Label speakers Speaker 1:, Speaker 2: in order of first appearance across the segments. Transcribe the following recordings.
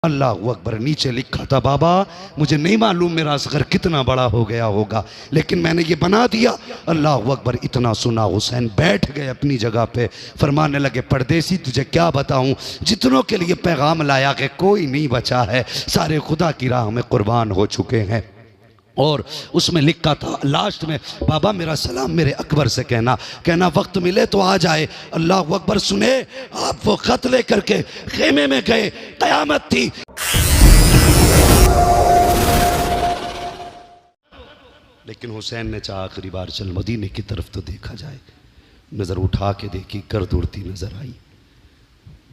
Speaker 1: अल्लाह अकबर नीचे लिखा था। बाबा मुझे नहीं मालूम मेरा असगर कितना बड़ा हो गया होगा, लेकिन मैंने ये बना दिया। अल्लाह अकबर इतना सुना, हुसैन बैठ गए अपनी जगह पे, फरमाने लगे परदेसी तुझे क्या बताऊं, जितनों के लिए पैगाम लाया कि कोई नहीं बचा है, सारे खुदा की राह में कुर्बान हो चुके हैं। और उसमें लिखा था लास्ट में, बाबा मेरा सलाम मेरे अकबर से कहना वक्त मिले तो आ जाए। अल्लाह अकबर सुने, आप वो खत लेकर के खेमे में गए, कयामत थी। लेकिन हुसैन ने चाहा आखिरी बार चल मदीने की तरफ तो देखा जाए। नजर उठा के देखी, गर्द उड़ती नजर आई,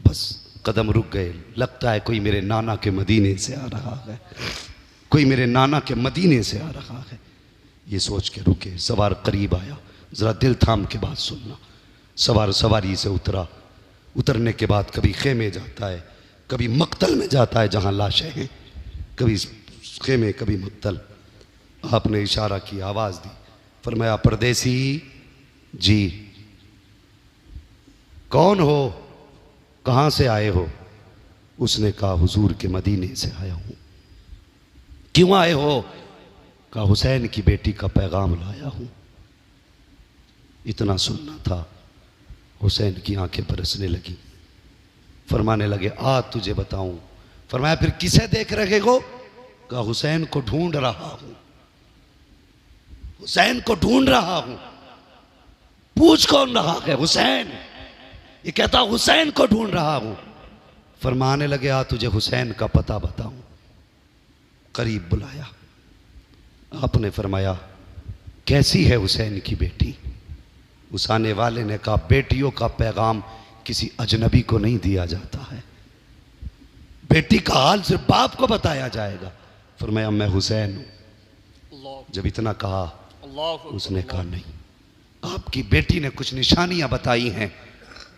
Speaker 1: बस कदम रुक गए। लगता है कोई मेरे नाना के मदीने से आ रहा है, कोई मेरे नाना के मदीने से आ रहा है। ये सोच के रुके, सवार करीब आया, ज़रा दिल थाम के बात सुनना। सवार सवारी से उतरा, उतरने के बाद कभी खेमे जाता है, कभी मक्तल में जाता है जहाँ लाशें हैं, कभी खेमे कभी मक्तल। आपने इशारा की, आवाज़ दी, फरमाया परदेसी जी कौन हो, कहाँ से आए हो? उसने कहा हुजूर के मदीने से आया हूँ। क्यों आए हो? कहा हुसैन की बेटी का पैगाम लाया हूं। इतना सुनना था, हुसैन की आंखें बरसने लगी, फरमाने लगे आ तुझे बताऊं। फरमाया फिर किसे देख रहे हो? कहा हुसैन को ढूंढ रहा हूं, हुसैन को ढूंढ रहा हूं। पूछ कौन रहा है? हुसैन। ये कहता हुसैन को ढूंढ रहा हूं। फरमाने लगे आ तुझे हुसैन का पता बताऊं। करीब बुलाया, आपने फरमाया कैसी है हुसैन की बेटी? उस आने वाले ने कहा बेटियों का पैगाम किसी अजनबी को नहीं दिया जाता है, बेटी का हाल सिर्फ बाप को बताया जाएगा। फरमाया मैं हुसैन हूं। जब इतना कहा, उसने कहा नहीं, आपकी बेटी ने कुछ निशानियां बताई हैं,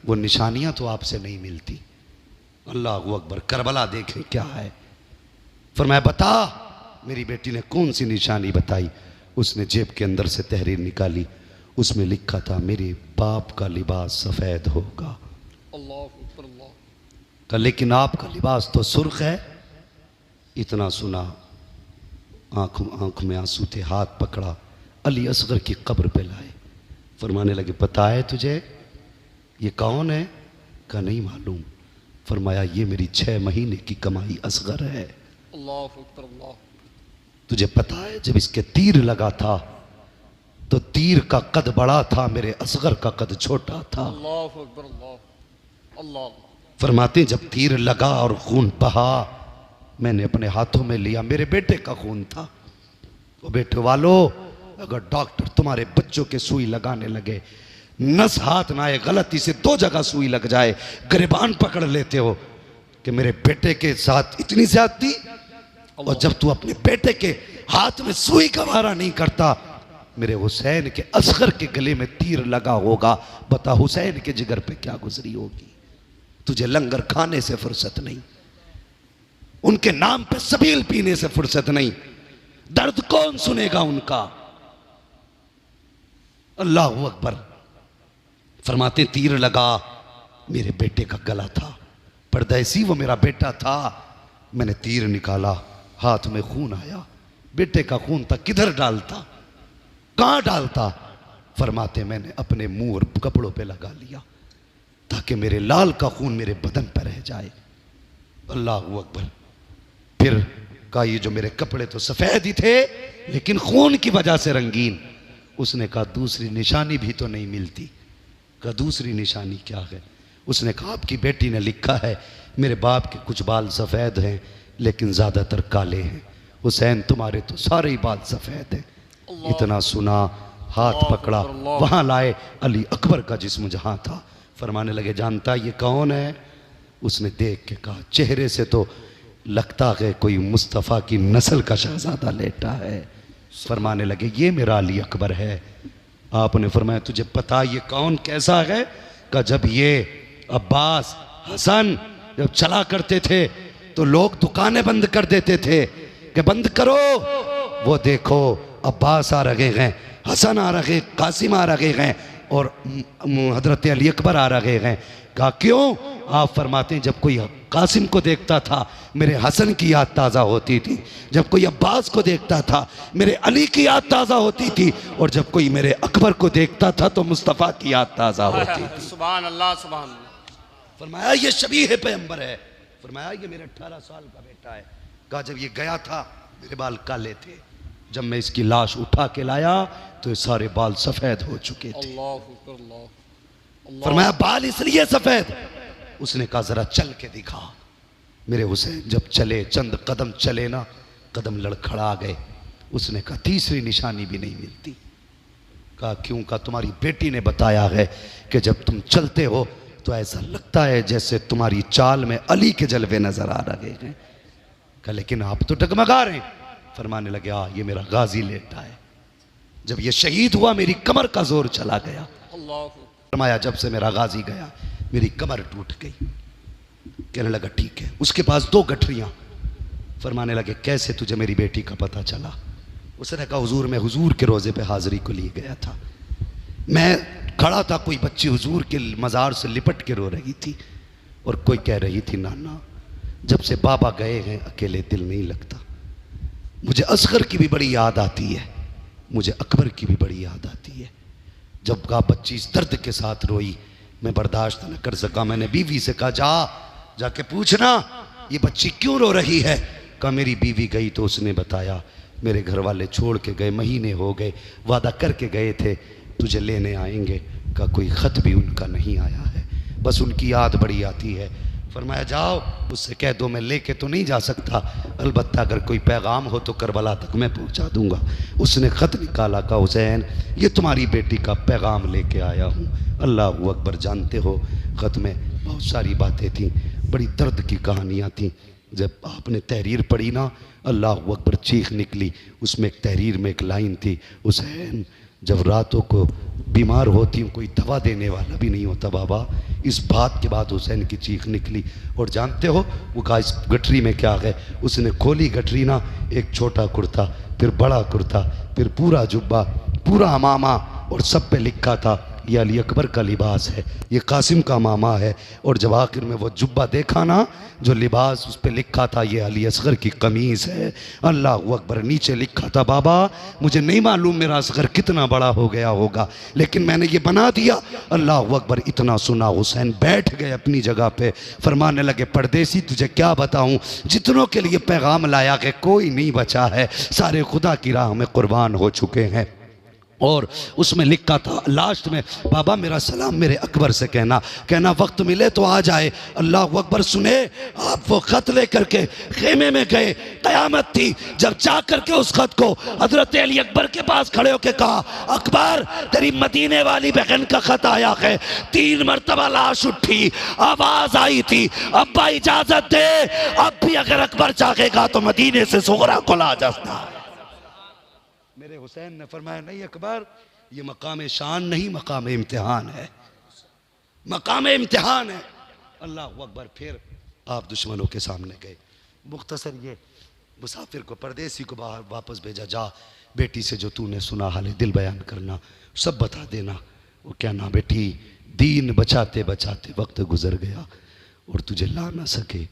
Speaker 1: वो निशानियां तो आपसे नहीं मिलती। अल्लाह अकबर, करबला देखें क्या है। फरमाया बता, मेरी बेटी ने कौन सी निशानी बताई? उसने जेब के अंदर से तहरीर निकाली, उसमें लिखा था मेरे बाप का लिबास सफ़ेद होगा। अल्लाह। लेकिन आपका लिबास तो सुर्ख है। इतना सुना, आंख में आंसू थे, हाथ पकड़ा, अली असगर की कब्र पे लाए। फरमाने लगे पता है तुझे ये कौन है? का नहीं मालूम। फरमाया ये मेरी 6 महीने की कमाई असगर है। अल्लाह। तुझे पता है जब इसके तीर लगा था तो तीर का कद बड़ा था, मेरे असगर का कद छोटा था। अल्लाह। फरमाते जब तीर लगा और खून बहा, मैंने अपने हाथों में लिया, मेरे बेटे का खून था। तो बेटे वालों, अगर डॉक्टर तुम्हारे बच्चों के सुई लगाने लगे, नस हाथ ना आए, गलती से 2 जगह सुई लग जाए, गिरबान पकड़ लेते हो कि मेरे बेटे के साथ इतनी ज्यादती, और जब तू अपने बेटे के हाथ में सुई का वारा नहीं करता, मेरे हुसैन के असगर के गले में तीर लगा होगा, बता हुसैन के जिगर पे क्या गुजरी होगी। तुझे लंगर खाने से फुर्सत नहीं, उनके नाम पे सबील पीने से फुर्सत नहीं, दर्द कौन सुनेगा उनका? अल्लाह अकबर। फरमाते तीर लगा, मेरे बेटे का गला था, परदेसी वो मेरा बेटा था। मैंने तीर निकाला, हाथ में खून आया, बेटे का खून था, किधर डालता, कहां डालता? फरमाते मैंने अपने मुंह और कपड़ों पे लगा लिया ताकि मेरे लाल का खून मेरे बदन पर रह जाए। अल्लाह अकबर। फिर कहा ये जो मेरे कपड़े तो सफेद ही थे लेकिन खून की वजह से रंगीन। उसने कहा दूसरी निशानी भी तो नहीं मिलती। कहा दूसरी निशानी क्या है? उसने कहा आपकी बेटी ने लिखा है मेरे बाप के कुछ बाल सफ़ेद हैं लेकिन ज़्यादातर काले हैं, हुसैन तुम्हारे तो सारे ही बाल सफ़ेद हैं। इतना सुना, हाथ पकड़ा, वहाँ लाए, अली अकबर का जिस्म जहाँ था। फरमाने लगे जानता ये कौन है? उसने देख के कहा चेहरे से तो लगता है कोई मुस्तफ़ा की नस्ल का शहजादा लेटा है। फरमाने लगे ये मेरा अली अकबर है। आपने फरमाया तुझे पता ये कौन कैसा है? का जब ये अब्बास हसन जब चला करते थे तो लोग दुकानें बंद कर देते थे कि बंद करो, वो देखो अब्बास आ रहे हैं, हसन आ रहे, कासिम आ रहे हैं और हजरत अली अकबर आ रहे हैं। कहा क्यों? आप फरमाते हैं जब कोई कासिम को देखता था मेरे हसन की याद ताज़ा होती थी, जब कोई अब्बास को देखता था मेरे अली की याद ताज़ा होती थी, और जब कोई मेरे अकबर को देखता था तो मुस्तफ़ा की याद ताज़ा होती थी।
Speaker 2: सुभान अल्लाह सुभान अल्लाह।
Speaker 1: फरमाया ये शबीह पैगंबर है। फरमाया ये मेरे 18 साल का बेटा है। कहा जब ये गया था मेरे बाल काले थे, जब मैं इसकी लाश उठा के लाया तो ये सारे बाल सफ़ेद हो चुके थे।
Speaker 2: अल्लाह अकबर, अल्लाह।
Speaker 1: फरमाया बाल इसलिए सफ़ेद। उसने कहा ज़रा चल के दिखा। मेरे हुसैन जब चले, चंद कदम चले ना, कदम लड़खड़ा गए। उसने कहा तीसरी निशानी भी नहीं मिलती। कहा क्यों? कहा तुम्हारी बेटी ने बताया है कि जब तुम चलते हो तो ऐसा लगता है जैसे तुम्हारी चाल में अली के जलवे नजर आ रहे हैं। कहा लेकिन आप तो डगमगा रहे हैं। फरमाने लगे ये मेरा गाजी लेटा है, जब ये शहीद हुआ मेरी कमर का जोर चला गया। फरमाया जब से मेरा गाजी गया मेरी कमर टूट गई। कहने लगा ठीक है। उसके पास 2 गठरियां। फरमाने लगे कैसे तुझे मेरी बेटी का पता चला? उसने कहा हुजूर मैं हुजूर के रोज़े पे हाजिरी को लिए गया था, मैं खड़ा था, कोई बच्ची हुजूर के मज़ार से लिपट के रो रही थी और कोई कह रही थी नाना जब से बाबा गए हैं अकेले दिल नहीं लगता। मुझे असगर की भी बड़ी याद आती है, मुझे अकबर की भी बड़ी याद आती है। जब कहा बच्ची इस दर्द के साथ रोई, मैं बर्दाश्त न कर सका। मैंने बीवी से कहा जाके पूछना ये बच्ची क्यों रो रही है। कहा मेरी बीवी गई तो उसने बताया मेरे घर वाले छोड़ के गए, महीने हो गए, वादा करके गए थे तुझे लेने आएंगे। कहा कोई ख़त भी उनका नहीं आया है, बस उनकी याद बड़ी आती है। फरमाया जाओ उससे कह दो मैं लेके तो नहीं जा सकता, अलबत्ता अगर कोई पैगाम हो तो करबला तक मैं पहुंचा दूंगा। उसने ख़त निकाला। कहा हुसैन ये तुम्हारी बेटी का पैगाम लेके आया हूँ। अल्लाह अकबर। जानते हो ख़त में बहुत सारी बातें थीं, बड़ी दर्द की कहानियाँ थीं। जब आपने तहरीर पढ़ी ना, अल्लाह अकबर चीख निकली। उसमें एक तहरीर में एक लाइन थी, हुसैन जब रातों को बीमार होती हूँ कोई दवा देने वाला भी नहीं होता बाबा। इस बात के बाद हुसैन की चीख निकली। और जानते हो वो कहा इस गठरी में क्या है? उसने खोली गठरी ना, एक छोटा कुर्ता, फिर बड़ा कुर्ता, फिर पूरा जुब्बा, पूरा अमामा, और सब पे लिखा था ये अली अकबर का लिबास है, ये कासिम का मामा है। और जब आखिर में वो जुब्बा देखा ना, जो लिबास उस पर लिखा था ये अली असगर की कमीज़ है। अल्लाह अकबर। नीचे लिखा था बाबा मुझे नहीं मालूम मेरा असगर कितना बड़ा हो गया होगा, लेकिन मैंने ये बना दिया। अल्लाह अकबर। इतना सुना हुसैन बैठ गए अपनी जगह पे। फरमाने लगे परदेसी तुझे क्या बताऊं, जितनों के लिए पैगाम लाया कि कोई नहीं बचा है, सारे खुदा की राह में कुर्बान हो चुके हैं। और उसमें लिखा था लास्ट में बाबा मेरा सलाम मेरे अकबर से कहना वक्त मिले तो आ जाए। अल्लाह अकबर। सुने आप वो ख़त लेकर के खेमे में गए, क़यामत थी। जब जा करके उस ख़त को हज़रत अली अकबर के पास खड़े होकर कहा अकबर तेरी मदीने वाली बहन का ख़त आया है। 3 मरतबा लाश उठी, आवाज़ आई थी अब्बा इजाज़त दे, अब भी अगर अकबर चाहेगा तो मदीने से सुगरा को ला जाता। मेरे हुसैन ने फरमाया नहीं अकबर ये मकाम शान नहीं मकाम इम्तिहान है, मकाम इम्तिहान है। अल्लाह अकबर। फिर आप दुश्मनों के सामने गए। मुख्तसर ये मुसाफिर को परदेसी को बाहर वापस भेजा, जा बेटी से जो तूने सुना हाल दिल बयान करना, सब बता देना। वो क्या ना बेटी दीन बचाते बचाते वक्त गुजर गया और तुझे ला ना सके